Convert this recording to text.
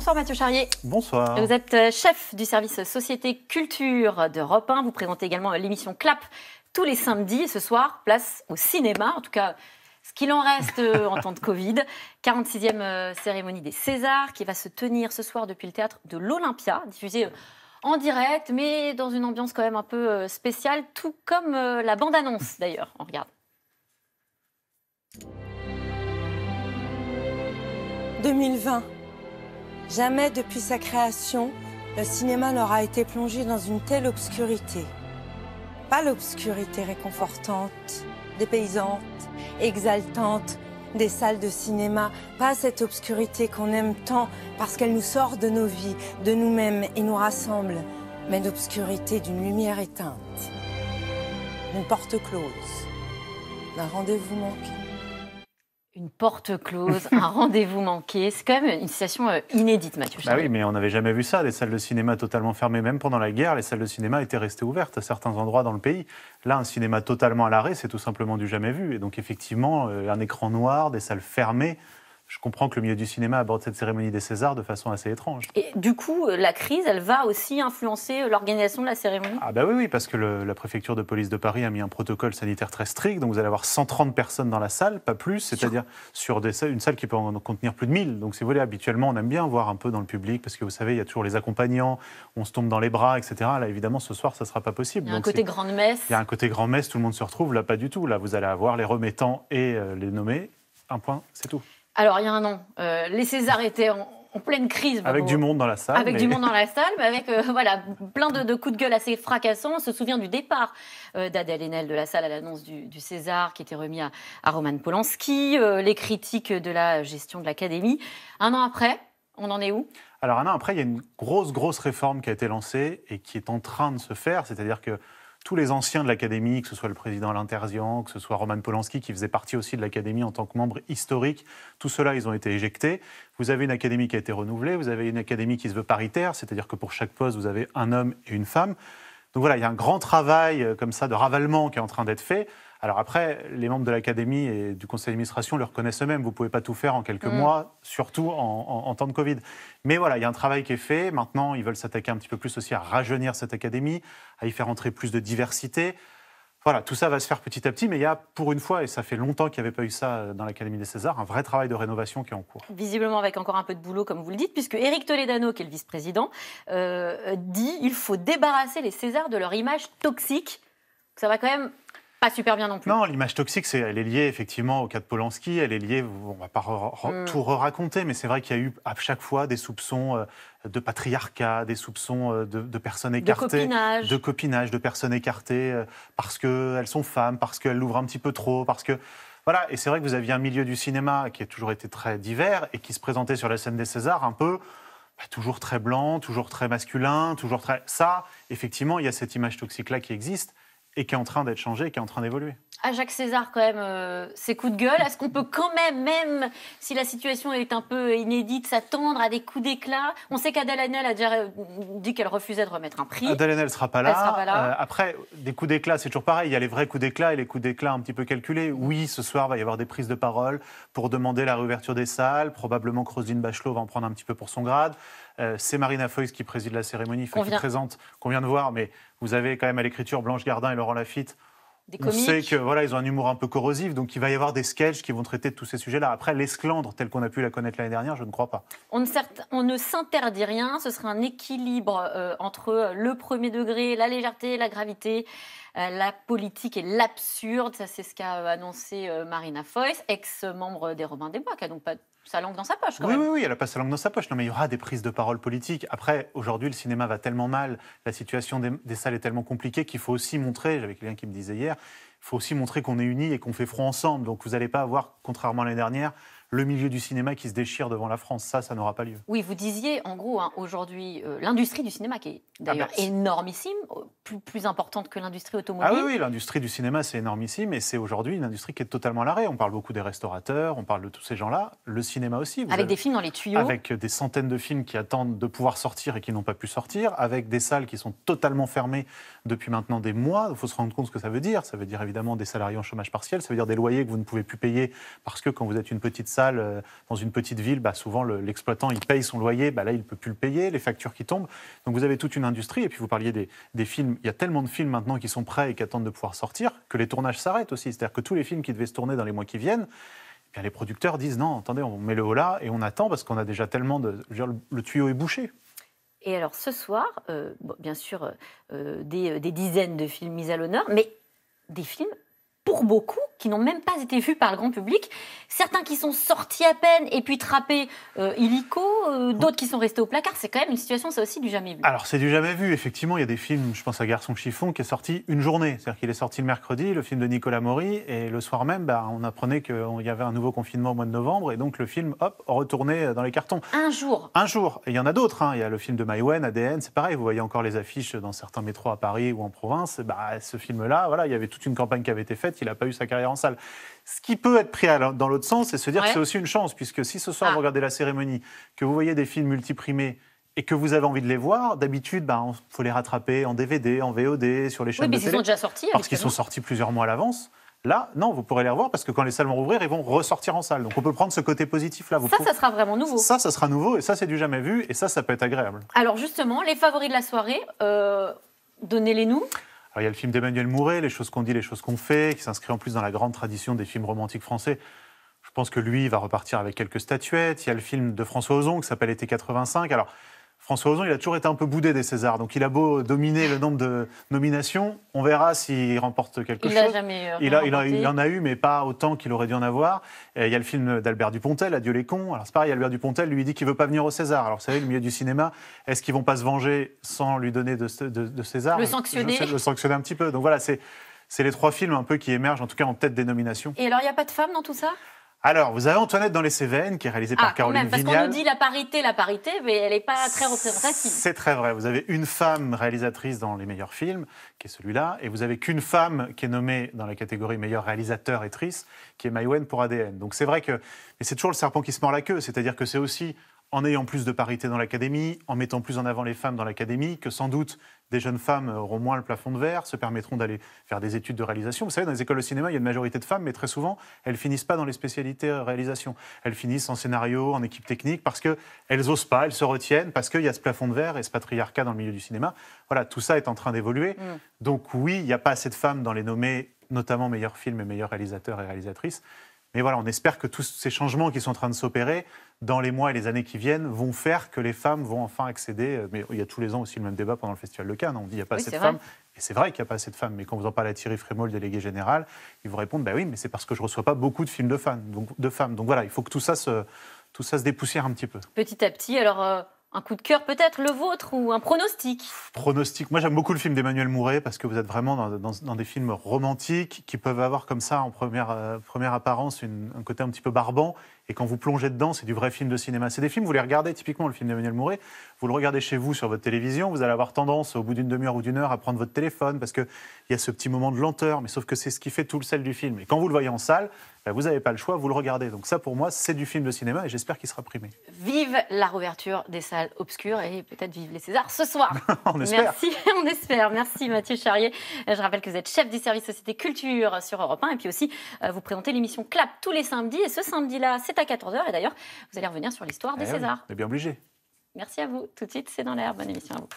Bonsoir Mathieu Charrier. Bonsoir. Vous êtes chef du service Société Culture d'Europe 1. Vous présentez également l'émission Clap tous les samedis. Et ce soir, place au cinéma, en tout cas ce qu'il en reste en temps de Covid. 46e cérémonie des Césars qui va se tenir ce soir depuis le théâtre de l'Olympia, diffusée en direct, mais dans une ambiance quand même un peu spéciale, tout comme la bande-annonce d'ailleurs. On regarde. 2020. Jamais depuis sa création, le cinéma n'aura été plongé dans une telle obscurité. Pas l'obscurité réconfortante, dépaysante, exaltante des salles de cinéma, pas cette obscurité qu'on aime tant parce qu'elle nous sort de nos vies, de nous-mêmes et nous rassemble, mais l'obscurité d'une lumière éteinte, d'une porte close, d'un rendez-vous manqué. Une porte close, un rendez-vous manqué. C'est quand même une situation inédite, Mathieu Charrier. Oui, mais on n'avait jamais vu ça, des salles de cinéma totalement fermées. Même pendant la guerre, les salles de cinéma étaient restées ouvertes à certains endroits dans le pays. Là, un cinéma totalement à l'arrêt, c'est tout simplement du jamais vu. Et donc, effectivement, un écran noir, des salles fermées. Je comprends que le milieu du cinéma aborde cette cérémonie des Césars de façon assez étrange. Et du coup, la crise, elle va aussi influencer l'organisation de la cérémonie ? Ah bah oui, parce que la préfecture de police de Paris a mis un protocole sanitaire très strict. Donc vous allez avoir 130 personnes dans la salle, pas plus, c'est-à-dire sur une salle qui peut en contenir plus de 1000. Donc si vous voulez, habituellement, on aime bien voir un peu dans le public, parce que vous savez, il y a toujours les accompagnants, on se tombe dans les bras, etc. Là, évidemment, ce soir, ça ne sera pas possible. Il y a un côté grande messe. Il y a un côté grande messe, tout le monde se retrouve. Là, pas du tout. Là, vous allez avoir les remettants et les nommés. Un point, c'est tout. Alors, il y a un an, les Césars étaient en pleine crise. Avec du monde dans la salle. Avec du monde dans la salle, mais avec voilà, plein de coups de gueule assez fracassants. On se souvient du départ d'Adèle Haenel de la salle à l'annonce du César qui était remis à Roman Polanski, les critiques de la gestion de l'Académie. Un an après, on en est où ? Alors, un an après, il y a une grosse réforme qui a été lancée et qui est en train de se faire, c'est-à-dire que tous les anciens de l'Académie, que ce soit le président Lanterzian, que ce soit Roman Polanski, qui faisait partie aussi de l'Académie en tant que membre historique, tout cela, ils ont été éjectés. Vous avez une Académie qui a été renouvelée, vous avez une Académie qui se veut paritaire, c'est-à-dire que pour chaque poste, vous avez un homme et une femme. Donc voilà, il y a un grand travail comme ça de ravalement qui est en train d'être fait. Alors après, les membres de l'Académie et du conseil d'administration le reconnaissent eux-mêmes. Vous ne pouvez pas tout faire en quelques mois, surtout en temps de Covid. Mais voilà, il y a un travail qui est fait. Maintenant, ils veulent s'attaquer un petit peu plus aussi à rajeunir cette Académie, à y faire entrer plus de diversité. Voilà, tout ça va se faire petit à petit, mais il y a pour une fois, et ça fait longtemps qu'il n'y avait pas eu ça dans l'Académie des Césars, un vrai travail de rénovation qui est en cours. Visiblement avec encore un peu de boulot, comme vous le dites, puisque Éric Toledano, qui est le vice-président, dit qu'il faut débarrasser les Césars de leur image toxique. Ça va quand même pas super bien non plus. Non, l'image toxique, elle est liée effectivement au cas de Polanski, elle est liée, on ne va pas tout raconter, mais c'est vrai qu'il y a eu à chaque fois des soupçons de patriarcat, des soupçons de personnes écartées. De copinage, de personnes écartées parce qu'elles sont femmes, parce qu'elles l'ouvrent un petit peu trop, parce que... Voilà, et c'est vrai que vous aviez un milieu du cinéma qui a toujours été très divers et qui se présentait sur la scène des Césars un peu... toujours très blanc, toujours très masculin, toujours très... Ça, effectivement, il y a cette image toxique-là qui existe et qui est en train d'être changée, qui est en train d'évoluer. À Jacques César, quand même, ses coups de gueule, est-ce qu'on peut quand même si la situation est un peu inédite, s'attendre à des coups d'éclat ? On sait qu'Adèle Haenel a déjà dit qu'elle refusait de remettre un prix. Adèle Haenel ne sera pas là. Elle sera pas là. Après, des coups d'éclat, c'est toujours pareil. Il y a les vrais coups d'éclat et les coups d'éclat un petit peu calculés. Oui, ce soir, il va y avoir des prises de parole pour demander la réouverture des salles. Probablement que Roselyne Bachelot va en prendre un petit peu pour son grade. C'est Marina Foïs qui préside la cérémonie, qui présente, qu'on vient de voir, mais vous avez quand même à l'écriture Blanche Gardin et Laurent Lafitte. On sait que voilà, ils ont un humour un peu corrosif, donc il va y avoir des sketchs qui vont traiter de tous ces sujets-là. Après, l'esclandre, telle qu'on a pu la connaître l'année dernière, je ne crois pas. On ne s'interdit rien, ce serait un équilibre entre le premier degré, la légèreté, la gravité, la politique et l'absurde. Ça, c'est ce qu'a annoncé Marina Foïs, ex-membre des Robins des Bois, qui n'a donc pas sa langue dans sa poche, quand même. Oui, elle n'a pas sa langue dans sa poche. Non, mais il y aura des prises de parole politiques. Après, aujourd'hui, le cinéma va tellement mal, la situation des salles est tellement compliquée qu'il faut aussi montrer, j'avais quelqu'un qui me disait hier, il faut aussi montrer qu'on est unis et qu'on fait front ensemble. Donc vous n'allez pas avoir, contrairement à l'année dernière, le milieu du cinéma qui se déchire devant la France. Ça n'aura pas lieu. Oui, vous disiez, en gros, aujourd'hui, l'industrie du cinéma, qui est d'ailleurs énormissime, plus importante que l'industrie automobile. Ah oui, l'industrie du cinéma, c'est énormissime, et c'est aujourd'hui une industrie qui est totalement à l'arrêt. On parle beaucoup des restaurateurs, on parle de tous ces gens-là, le cinéma aussi. Avec des films dans les tuyaux. Avec des centaines de films qui attendent de pouvoir sortir et qui n'ont pas pu sortir, avec des salles qui sont totalement fermées depuis maintenant des mois. Il faut se rendre compte ce que ça veut dire. Ça veut dire évidemment des salariés en chômage partiel, ça veut dire des loyers que vous ne pouvez plus payer parce que quand vous êtes une petite salle, salle dans une petite ville, souvent l'exploitant, il paye son loyer, là, il ne peut plus le payer, les factures qui tombent. Donc vous avez toute une industrie. Et puis vous parliez des films. Il y a tellement de films maintenant qui sont prêts et qui attendent de pouvoir sortir que les tournages s'arrêtent aussi. C'est-à-dire que tous les films qui devaient se tourner dans les mois qui viennent, eh bien, les producteurs disent non, attendez, on met le haut là et on attend parce qu'on a déjà tellement de... Je veux dire, le tuyau est bouché. Et alors ce soir, bien sûr, des dizaines de films mis à l'honneur, mais des films, pour beaucoup, qui n'ont même pas été vus par le grand public. Certains qui sont sortis à peine et puis trappés illico, d'autres qui sont restés au placard. C'est quand même une situation, ça aussi, du jamais vu. Alors, c'est du jamais vu. Effectivement, il y a des films, je pense à Garçon chiffon, qui est sorti une journée. C'est-à-dire qu'il est sorti le mercredi, le film de Nicolas Maury, et le soir même, on apprenait qu'il y avait un nouveau confinement au mois de novembre, et donc le film, hop, retourné dans les cartons. Un jour. Un jour. Et il y en a d'autres. Il y a le film de Maïwenn, ADN, c'est pareil. Vous voyez encore les affiches dans certains métros à Paris ou en province. Ce film-là, voilà, il y avait toute une campagne qui avait été faite, il n'a pas eu sa carrière en salle. Ce qui peut être pris dans l'autre sens, c'est se dire que c'est aussi une chance, puisque si ce soir vous regardez la cérémonie, que vous voyez des films multiprimés et que vous avez envie de les voir, d'habitude, il faut les rattraper en DVD, en VOD, sur les chaînes de télé. Oui, mais ils sont déjà sortis. Parce qu'ils sont sortis plusieurs mois à l'avance. Là, non, vous pourrez les revoir parce que quand les salles vont rouvrir, ils vont ressortir en salle. Donc on peut prendre ce côté positif-là. Ça sera vraiment nouveau. Ça sera nouveau et ça, c'est du jamais vu et ça peut être agréable. Alors justement, les favoris de la soirée, donnez-les-nous. Alors, il y a le film d'Emmanuel Mouret, Les choses qu'on dit, les choses qu'on fait, qui s'inscrit en plus dans la grande tradition des films romantiques français. Je pense que lui, il va repartir avec quelques statuettes. Il y a le film de François Ozon qui s'appelle Été 85. Alors, François Ozon, il a toujours été un peu boudé des Césars. Donc, il a beau dominer le nombre de nominations, on verra s'il remporte quelque chose. Il n'a jamais il en a eu, mais pas autant qu'il aurait dû en avoir. Et il y a le film d'Albert Dupontel, Adieu les cons. Alors, c'est pareil, Albert Dupontel lui dit qu'il ne veut pas venir au César. Alors, vous savez, le milieu du cinéma, est-ce qu'ils ne vont pas se venger sans lui donner de César ? Le sanctionner. Le sanctionner un petit peu. Donc, voilà, c'est les trois films un peu qui émergent, en tout cas en tête des nominations. Et alors, il n'y a pas de femmes dans tout ça ? Alors, vous avez Antoinette dans les Cévennes, qui est réalisée par Caroline Vignal. Parce qu'on nous dit la parité, mais elle n'est pas très représentative. C'est très vrai. Vous avez une femme réalisatrice dans les meilleurs films, qui est celui-là, et vous avez qu'une femme qui est nommée dans la catégorie meilleur réalisateur-actrice, qui est Maïwenn pour ADN. Donc c'est vrai que... Mais c'est toujours le serpent qui se mord la queue, c'est-à-dire que c'est aussi en ayant plus de parité dans l'académie, en mettant plus en avant les femmes dans l'académie, que sans doute des jeunes femmes auront moins le plafond de verre, se permettront d'aller faire des études de réalisation. Vous savez, dans les écoles de cinéma, il y a une majorité de femmes, mais très souvent, elles finissent pas dans les spécialités réalisation. Elles finissent en scénario, en équipe technique, parce qu'elles n'osent pas, elles se retiennent, parce qu'il y a ce plafond de verre et ce patriarcat dans le milieu du cinéma. Voilà, tout ça est en train d'évoluer. Donc oui, il n'y a pas assez de femmes dans les nommés, notamment meilleurs films et meilleurs réalisateurs et réalisatrices. Mais voilà, on espère que tous ces changements qui sont en train de s'opérer dans les mois et les années qui viennent vont faire que les femmes vont enfin accéder. Mais il y a tous les ans aussi le même débat pendant le Festival de Cannes. On dit qu'il n'y a pas assez de femmes. Et c'est vrai qu'il n'y a pas assez de femmes. Mais quand vous en parlez à Thierry Frémaux, délégué général, il vous répond oui, mais c'est parce que je ne reçois pas beaucoup de films de femmes. Donc voilà, il faut que tout ça se dépoussière un petit peu. Petit à petit, alors... Un coup de cœur peut-être, le vôtre, ou un pronostic ? Pronostic. Moi, j'aime beaucoup le film d'Emmanuel Mouret parce que vous êtes vraiment dans des films romantiques qui peuvent avoir comme ça, en première apparence, un côté un petit peu barbant. Et quand vous plongez dedans, c'est du vrai film de cinéma. C'est des films, vous les regardez, typiquement le film d'Emmanuel Mouret, vous le regardez chez vous sur votre télévision, vous allez avoir tendance, au bout d'une demi-heure ou d'une heure, à prendre votre téléphone parce qu'il y a ce petit moment de lenteur, mais sauf que c'est ce qui fait tout le sel du film. Et quand vous le voyez en salle, vous n'avez pas le choix, vous le regardez. Donc ça, pour moi, c'est du film de cinéma et j'espère qu'il sera primé. Vive la réouverture des salles obscures et peut-être vive les Césars ce soir. On espère. Merci, on espère. Merci Mathieu Charrier. Je rappelle que vous êtes chef du service Société Culture sur Europe 1 et puis aussi vous présentez l'émission Clap tous les samedis. Et ce samedi-là, c'est à 14h. Et d'ailleurs, vous allez revenir sur l'histoire des Césars. On est bien obligé. Merci à vous. Tout de suite, c'est dans l'air. Bonne émission à vous.